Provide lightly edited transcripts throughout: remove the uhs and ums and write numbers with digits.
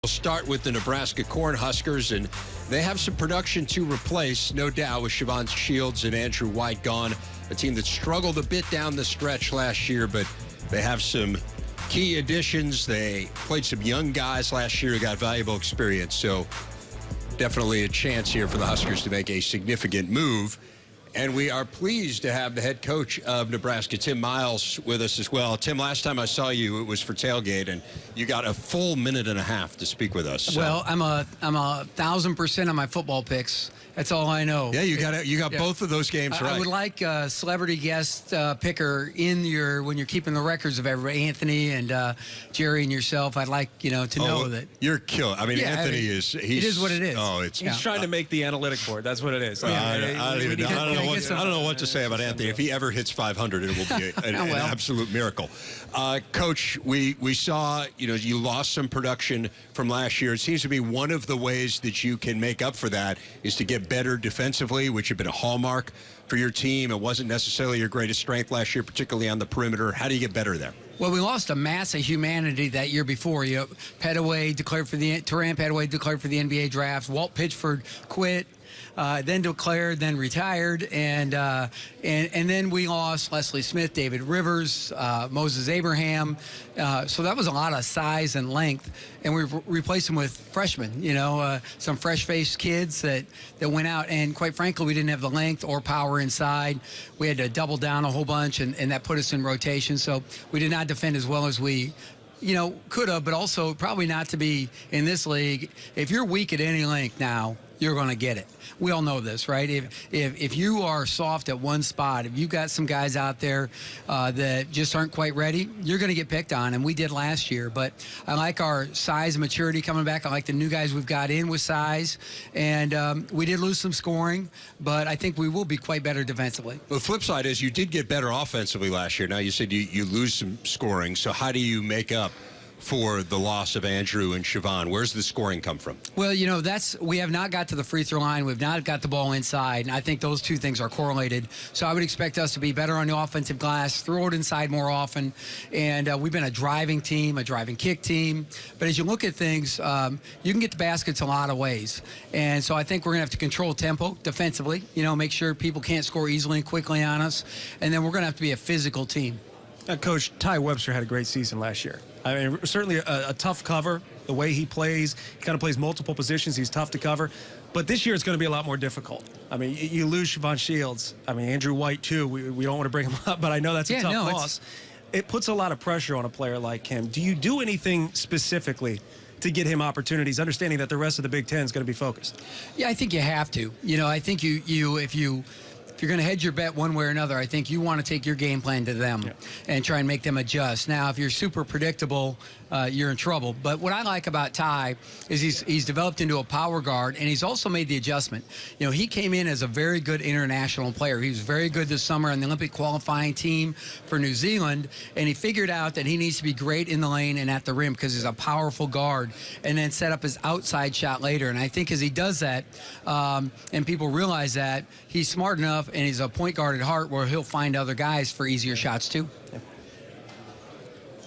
We'll start with the Nebraska Cornhuskers, and they have some production to replace, no doubt, with Siobhan Shields and Andrew White gone. A team that struggled a bit down the stretch last year, but they have some key additions. They played some young guys last year who got valuable experience, so definitely a chance here for the Huskers to make a significant move. And we are pleased to have the head coach of Nebraska, Tim Miles, with us as well. Tim, last time I saw you, it was for Tailgate, and you got a full minute and a half to speak with us. So. Well, I'm 1,000% on my football picks. That's all I know. Yeah, you got both of those games right. I would like a celebrity guest picker in when you're keeping the records of everybody, Anthony and Jerry and yourself. I'd like to know that you're killing. I mean, Anthony is. It is what it is. Oh, he's trying to make the analytic board. That's what it is. I don't know what to say about Anthony. If he ever hits 500, it will be an absolute miracle. Coach, we saw you lost some production from last year. It seems to be one of the ways that you can make up for that is to get better defensively, which had been a hallmark for your team. It wasn't necessarily your greatest strength last year, particularly on the perimeter. How do you get better there? Well, we lost a mass of humanity that year before. Teran Petaway declared for the NBA draft. Walt Pitchford quit. Then declared, then retired, and then we lost Leslie Smith, David Rivers, Moses Abraham. So that was a lot of size and length, and we replaced them with freshmen. Some fresh-faced kids that went out, and quite frankly, we didn't have the length or power inside. We had to double down a whole bunch, and that put us in rotation. So we did not defend as well as we could have, but also probably not to be in this league. If you're weak at any length now, you're going to get it. We all know this, right? If you are soft at one spot, if you've got some guys out there that just aren't quite ready, you're going to get picked on, and we did last year. But I like our size and maturity coming back. I like the new guys we've got in with size, and we did lose some scoring, but I think we will be quite better defensively. Well, the flip side is you did get better offensively last year. Now, you said you lose some scoring, so how do you make up for the loss of Andrew and Siobhan? Where's the scoring come from? Well, we have not got to the free throw line. We've not got the ball inside, and I think those two things are correlated. So I would expect us to be better on the offensive glass, throw it inside more often, and we've been a driving team, a driving kick team. But as you look at things, you can get the baskets a lot of ways, and so I think we're going to have to control tempo defensively, make sure people can't score easily and quickly on us, and then we're going to have to be a physical team. Coach, Ty Webster had a great season last year. I mean, certainly a tough cover, the way he plays. He kind of plays multiple positions. He's tough to cover. But this year it's going to be a lot more difficult. I mean, you lose Siobhan Shields. I mean, Andrew White, too. We don't want to bring him up, but I know that's a tough loss. It puts a lot of pressure on a player like him. Do you do anything specifically to get him opportunities, understanding that the rest of the Big Ten is going to be focused? Yeah, I think you have to. I think if you're going to hedge your bet one way or another, I think you want to take your game plan to them and try and make them adjust. Now, if you're super predictable, you're in trouble. But what I like about Ty is he's developed into a power guard, and he's also made the adjustment. He came in as a very good international player. He was very good this summer on the Olympic qualifying team for New Zealand, and he figured out that he needs to be great in the lane and at the rim because he's a powerful guard, and then set up his outside shot later. And I think as he does that, and people realize that, he's smart enough, and he's a point guard at heart where he'll find other guys for easier shots too.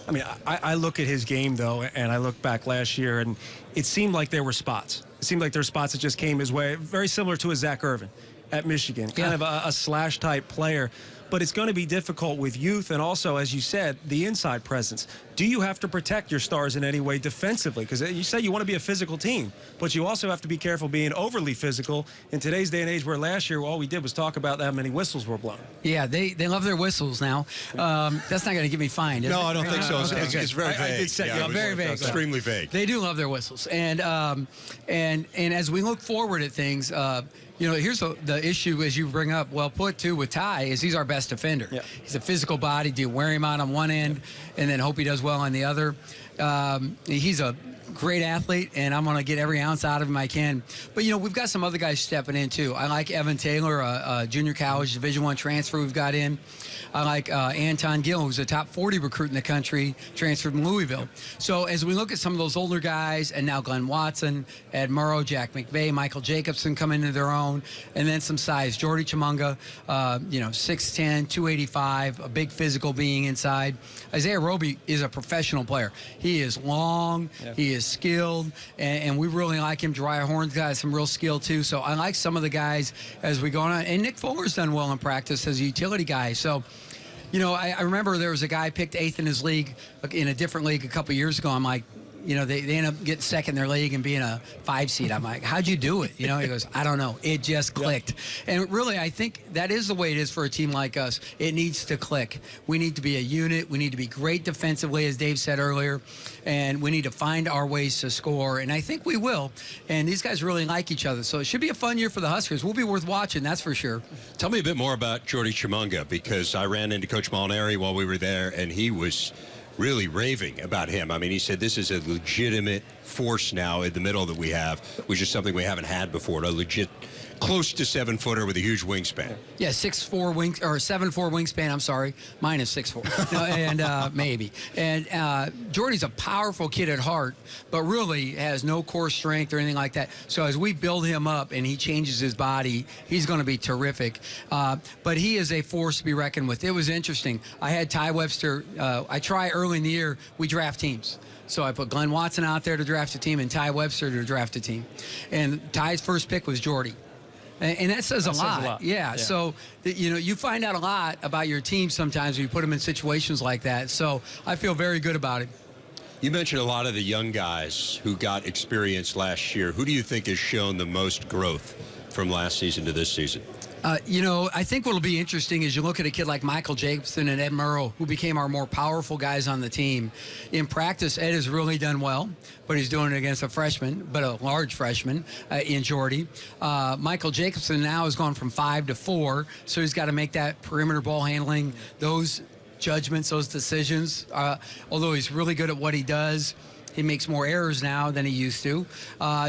I mean, I look at his game, though, and I look back last year, and it seemed like there were spots. It seemed like there were spots that just came his way, very similar to a Zach Irvin at Michigan, kind of a slash-type player. But it's going to be difficult with youth and also, as you said, the inside presence. Do you have to protect your stars in any way defensively? Because you say you want to be a physical team, but you also have to be careful being overly physical in today's day and age where last year all we did was talk about how many whistles were blown. Yeah, they love their whistles now. That's not going to get me fined. No, I don't think so. It's very vague. I did set you up. Very vague. Extremely vague. They do love their whistles. And as we look forward at things, here's the issue, as you bring up, well put, too, with Ty, is he's our best defender. Yeah. He's a physical body. Do you wear him out on one end and then hope he does well on the other? He's a great athlete, and I'm going to get every ounce out of him I can. But, we've got some other guys stepping in, too. I like Evan Taylor, a junior college Division I transfer we've got in. I like Anton Gill, who's a top 40 recruit in the country, transferred from Louisville. So as we look at some of those older guys, and now Glenn Watson, Ed Murrow, Jack McVay, Michael Jacobson come into their own, and then some size. Jordy Chimunga, 6'10", 285, a big physical being inside. Isaiah Roby is a professional player. He is long. Yeah. He is is skilled, and we really like him. Jariah Horn's got some real skill, too. So I like some of the guys as we go on. And Nick Fuller's done well in practice as a utility guy. So, you know, I remember there was a guy picked 8th in his league, in a different league a couple years ago. I'm like, you know, they end up getting second in their league and being a 5 seed. I'm like, how'd you do it? You know, he goes, I don't know. It just clicked. And really, I think that is the way it is for a team like us. It needs to click. We need to be a unit. We need to be great defensively, as Dave said earlier. And we need to find our ways to score. And I think we will. And these guys really like each other. So it should be a fun year for the Huskers. We'll be worth watching, that's for sure. Tell me a bit more about Jordy Chimunga, because I ran into Coach Molinari while we were there, and he was really raving about him. I mean, he said this is a legitimate force now in the middle that we have, which is something we haven't had before. A legit, close to 7-footer with a huge wingspan. Yeah, 6'4" wing or 7'4" wingspan. I'm sorry, mine is 6'4", no, and maybe. And Jordy's a powerful kid at heart, but really has no core strength or anything like that. So as we build him up and he changes his body, he's going to be terrific. But he is a force to be reckoned with. It was interesting. I had Ty Webster. I try early in the year. We draft teams. So I put Glenn Watson out there to draft a team and Ty Webster to draft a team. And Ty's first pick was Jordy. And that says a lot. Yeah. So, you know, you find out a lot about your team sometimes when you put them in situations like that. So I feel very good about it. You mentioned a lot of the young guys who got experience last year. Who do you think has shown the most growth from last season to this season? You know, I think what'll be interesting is you look at a kid like Michael Jacobson and Ed Murrow, who became our more powerful guys on the team. In practice, Ed has really done well, but he's doing it against a freshman, but a large freshman in Jordy. Michael Jacobson now has gone from 5 to 4, so he's got to make that perimeter ball handling, those judgments, those decisions. Although he's really good at what he does, he makes more errors now than he used to.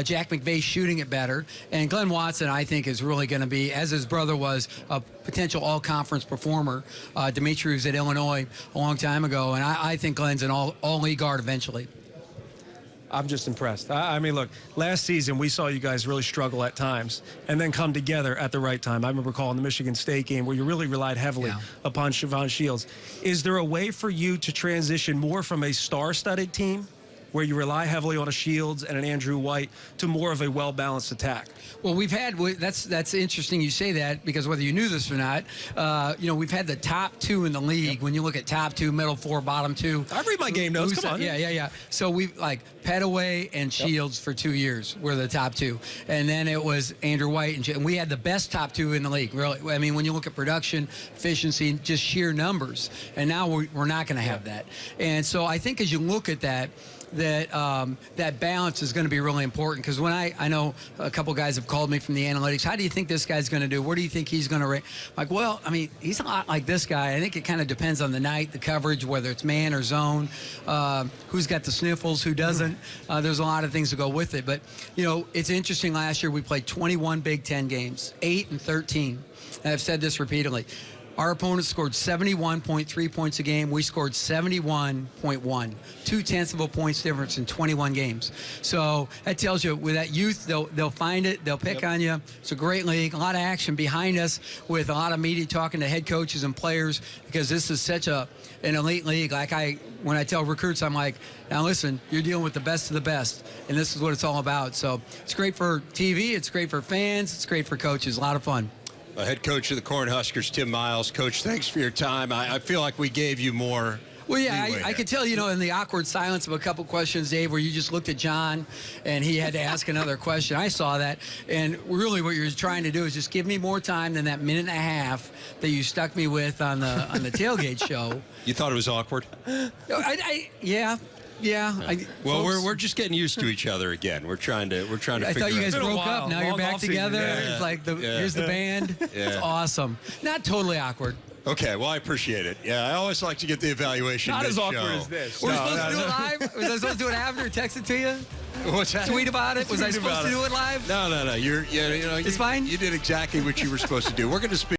Jack McVay's shooting it better. And Glenn Watson, I think, is really going to be, as his brother was, a potential all-conference performer. Dimitri was at Illinois a long time ago, and I think Glenn's an all-league guard eventually. I'm just impressed. I mean, look, last season we saw you guys really struggle at times and then come together at the right time. I remember calling the Michigan State game where you really relied heavily upon Siobhan Shields. Is there a way for you to transition more from a star-studded team where you rely heavily on a Shields and an Andrew White to more of a well-balanced attack? Well, that's interesting you say that, because whether you knew this or not, you know, we've had the top 2 in the league. When you look at top 2, middle 4, bottom 2. I read my game notes. Come on. Yeah. So we've like Petaway and Shields for 2 years were the top 2, and then it was Andrew White and we had the best top 2 in the league. Really, I mean, when you look at production, efficiency, just sheer numbers, and now we're not going to have that. And so I think as you look at that balance is going to be really important, because when I know a couple guys have called me from the analytics, how do you think this guy's going to do? Where do you think he's going to rate? Like, well, I mean, he's a lot like this guy. I think it kind of depends on the night, the coverage, whether it's man or zone, who's got the sniffles, who doesn't. There's a lot of things to go with it. But, you know, it's interesting. Last year we played 21 Big Ten games, 8 and 13. And I've said this repeatedly. Our opponents scored 71.3 points a game. We scored 71.1. 0.2 of a points difference in 21 games. So that tells you with that youth, they'll find it. They'll pick on you. It's a great league. A lot of action behind us with a lot of media talking to head coaches and players, because this is such an elite league. Like when I tell recruits, I'm like, now listen, you're dealing with the best of the best, and this is what it's all about. So it's great for TV. It's great for fans. It's great for coaches. A lot of fun. Head coach of the Cornhuskers, Tim Miles. Coach, thanks for your time. I feel like we gave you more. Well, yeah, I could tell, you know, in the awkward silence of a couple questions, Dave, where you just looked at John and he had to ask another question. I saw that. And really what you're trying to do is just give me more time than that minute and a half that you stuck me with on the tailgate show. You thought it was awkward? Yeah. Yeah. Well, we're just getting used to each other again. We're trying to figure out. I thought you guys broke up. Now you're back together. Yeah. It's like here's the band. Yeah. It's awesome. Not totally awkward. Okay, well, I appreciate it. Yeah, I always like to get the evaluation. Not as awkward show. as this. We're supposed to do it live? Was I supposed to do it after? Text it to you? What's that? Tweet about it? Was I supposed to do it live? No. It's fine? You did exactly what you were supposed to do. We're going to speak.